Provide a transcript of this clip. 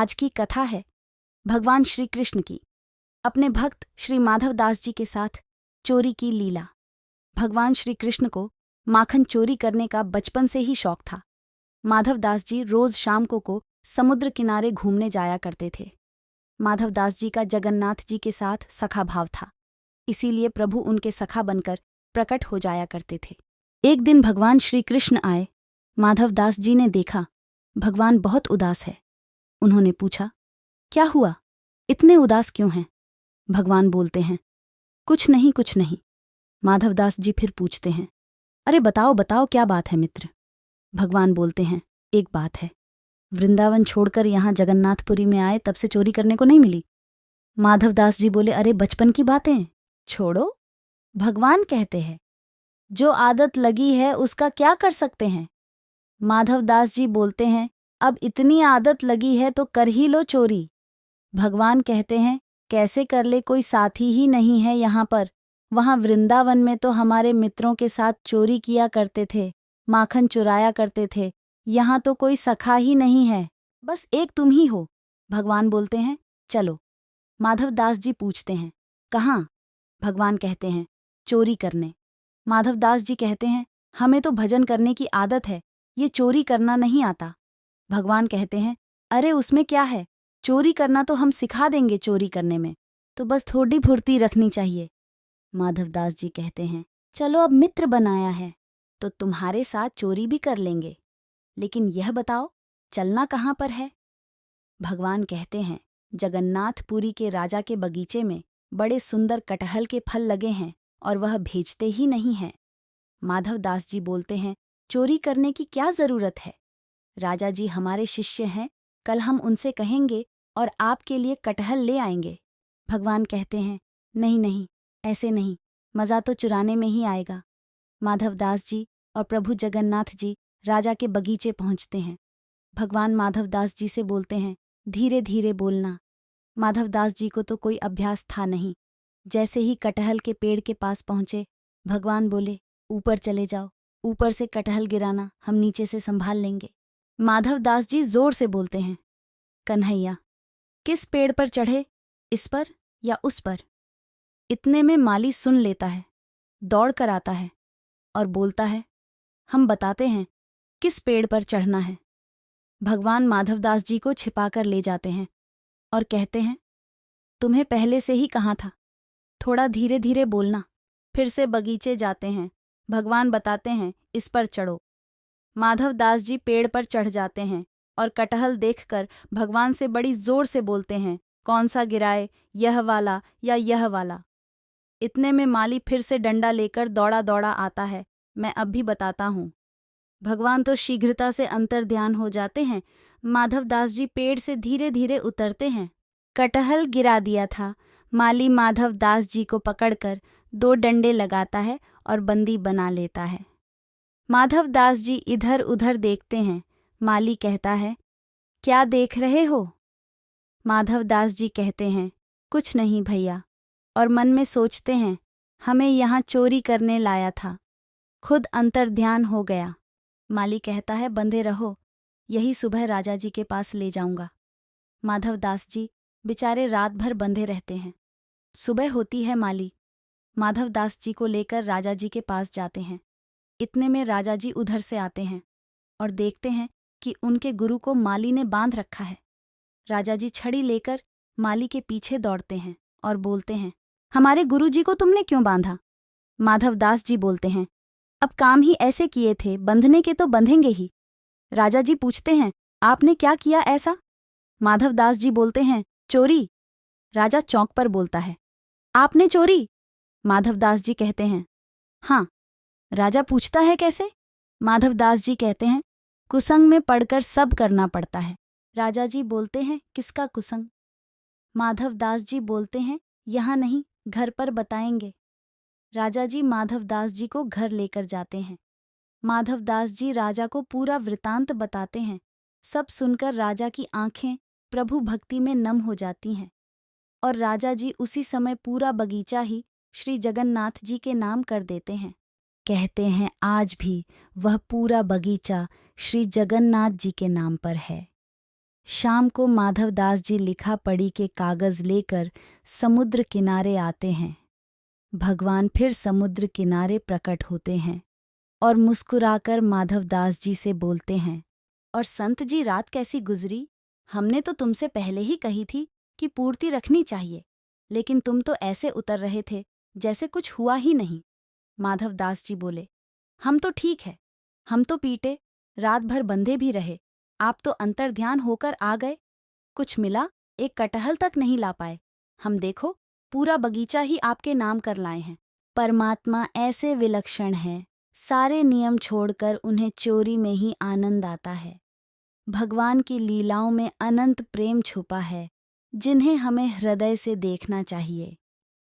आज की कथा है भगवान श्री कृष्ण की अपने भक्त श्री माधव दास जी के साथ चोरी की लीला। भगवान श्री कृष्ण को माखन चोरी करने का बचपन से ही शौक था। माधव दास जी रोज शाम को समुद्र किनारे घूमने जाया करते थे। माधव दास जी का जगन्नाथ जी के साथ सखा भाव था, इसीलिए प्रभु उनके सखा बनकर प्रकट हो जाया करते थे। एक दिन भगवान श्री कृष्ण आए। माधव दास जी ने देखा भगवान बहुत उदास है। उन्होंने पूछा, क्या हुआ, इतने उदास क्यों हैं? भगवान बोलते हैं, कुछ नहीं। माधव दास जी फिर पूछते हैं, अरे बताओ बताओ क्या बात है मित्र? भगवान बोलते हैं, एक बात है, वृंदावन छोड़कर यहाँ जगन्नाथपुरी में आए तब से चोरी करने को नहीं मिली। माधव दास जी बोले, अरे बचपन की बातें छोड़ो। भगवान कहते हैं, जो आदत लगी है उसका क्या कर सकते हैं? माधव दास जी बोलते हैं, अब इतनी आदत लगी है तो कर ही लो चोरी। भगवान कहते हैं, कैसे कर ले, कोई साथी ही नहीं है यहाँ पर। वहाँ वृंदावन में तो हमारे मित्रों के साथ चोरी किया करते थे, माखन चुराया करते थे। यहाँ तो कोई सखा ही नहीं है, बस एक तुम ही हो। भगवान बोलते हैं, चलो। माधव दास जी पूछते हैं, कहाँ? भगवान कहते हैं, चोरी करने। माधव दास जी कहते हैं, हमें तो भजन करने की आदत है, ये चोरी करना नहीं आता। भगवान कहते हैं, अरे उसमें क्या है, चोरी करना तो हम सिखा देंगे। चोरी करने में तो बस थोड़ी फुर्ती रखनी चाहिए। माधव दास जी कहते हैं, चलो अब मित्र बनाया है तो तुम्हारे साथ चोरी भी कर लेंगे, लेकिन यह बताओ चलना कहाँ पर है? भगवान कहते हैं, जगन्नाथपुरी के राजा के बगीचे में बड़े सुंदर कटहल के फल लगे हैं और वह भेजते ही नहीं हैं। माधव दास जी बोलते हैं, चोरी करने की क्या जरूरत है? राजा जी हमारे शिष्य हैं, कल हम उनसे कहेंगे और आपके लिए कटहल ले आएंगे। भगवान कहते हैं, नहीं, ऐसे नहीं, मज़ा तो चुराने में ही आएगा। माधव दास जी और प्रभु जगन्नाथ जी राजा के बगीचे पहुंचते हैं। भगवान माधव दास जी से बोलते हैं, धीरे धीरे बोलना। माधव दास जी को तो कोई अभ्यास था नहीं। जैसे ही कटहल के पेड़ के पास पहुंचे, भगवान बोले, ऊपर चले जाओ, ऊपर से कटहल गिराना, हम नीचे से संभाल लेंगे। माधव दास जी जोर से बोलते हैं, कन्हैया किस पेड़ पर चढ़े, इस पर या उस पर? इतने में माली सुन लेता है, दौड़ कर आता है और बोलता है, हम बताते हैं किस पेड़ पर चढ़ना है। भगवान माधव दास जी को छिपाकर ले जाते हैं और कहते हैं, तुम्हें पहले से ही कहा था, थोड़ा धीरे धीरे बोलना। फिर से बगीचे जाते हैं। भगवान बताते हैं, इस पर चढ़ो। माधव दास जी पेड़ पर चढ़ जाते हैं और कटहल देखकर भगवान से बड़ी जोर से बोलते हैं, कौन सा गिराए, यह वाला या यह वाला? इतने में माली फिर से डंडा लेकर दौड़ा दौड़ा आता है। मैं अब भी बताता हूँ। भगवान तो शीघ्रता से अंतर्ध्यान हो जाते हैं। माधव दास जी पेड़ से धीरे धीरे उतरते हैं। कटहल गिरा दिया था। माली माधव दास जी को पकड़कर 2 डंडे लगाता है और बंदी बना लेता है। माधव दास जी इधर उधर देखते हैं। माली कहता है, क्या देख रहे हो? माधव दास जी कहते हैं, कुछ नहीं भैया, और मन में सोचते हैं, हमें यहाँ चोरी करने लाया था, खुद अंतर्ध्यान हो गया। माली कहता है, बंधे रहो, यही सुबह राजा जी के पास ले जाऊंगा। माधव दास जी बेचारे रात भर बंधे रहते हैं। सुबह होती है। माली माधव दास जी को लेकर राजा जी के पास जाते हैं। इतने में राजा जी उधर से आते हैं और देखते हैं कि उनके गुरु को माली ने बांध रखा है। राजा जी छड़ी लेकर माली के पीछे दौड़ते हैं और बोलते हैं, हमारे गुरु जी को तुमने क्यों बांधा? माधव दास जी बोलते हैं, अब काम ही ऐसे किए थे, बंधने के तो बंधेंगे ही। राजा जी पूछते हैं, आपने क्या किया ऐसा? माधव दास जी बोलते हैं, चोरी। राजा चौंक पर बोलता है, आपने चोरी? माधव दास जी कहते हैं, हाँ। राजा पूछता है, कैसे? माधव दास जी कहते हैं, कुसंग में पड़कर सब करना पड़ता है। राजा जी बोलते हैं, किसका कुसंग? माधव दास जी बोलते हैं, यहाँ नहीं, घर पर बताएंगे। राजा जी माधव दास जी को घर लेकर जाते हैं। माधव दास जी राजा को पूरा वृतांत बताते हैं। सब सुनकर राजा की आंखें प्रभु भक्ति में नम हो जाती हैं और राजा जी उसी समय पूरा बगीचा ही श्री जगन्नाथ जी के नाम कर देते हैं। कहते हैं, आज भी वह पूरा बगीचा श्री जगन्नाथ जी के नाम पर है। शाम को माधवदास जी लिखा पढ़ी के कागज लेकर समुद्र किनारे आते हैं। भगवान फिर समुद्र किनारे प्रकट होते हैं और मुस्कुराकर माधवदास जी से बोलते हैं, और संत जी रात कैसी गुजरी? हमने तो तुमसे पहले ही कही थी कि पूर्ति रखनी चाहिए, लेकिन तुम तो ऐसे उतर रहे थे जैसे कुछ हुआ ही नहीं। माधवदास जी बोले, हम तो ठीक है, हम तो पीटे, रात भर बंधे भी रहे, आप तो अंतर्ध्यान होकर आ गए। कुछ मिला, एक कटहल तक नहीं ला पाए। हम देखो पूरा बगीचा ही आपके नाम कर लाए हैं। परमात्मा ऐसे विलक्षण है, सारे नियम छोड़कर उन्हें चोरी में ही आनंद आता है। भगवान की लीलाओं में अनंत प्रेम छुपा है, जिन्हें हमें हृदय से देखना चाहिए।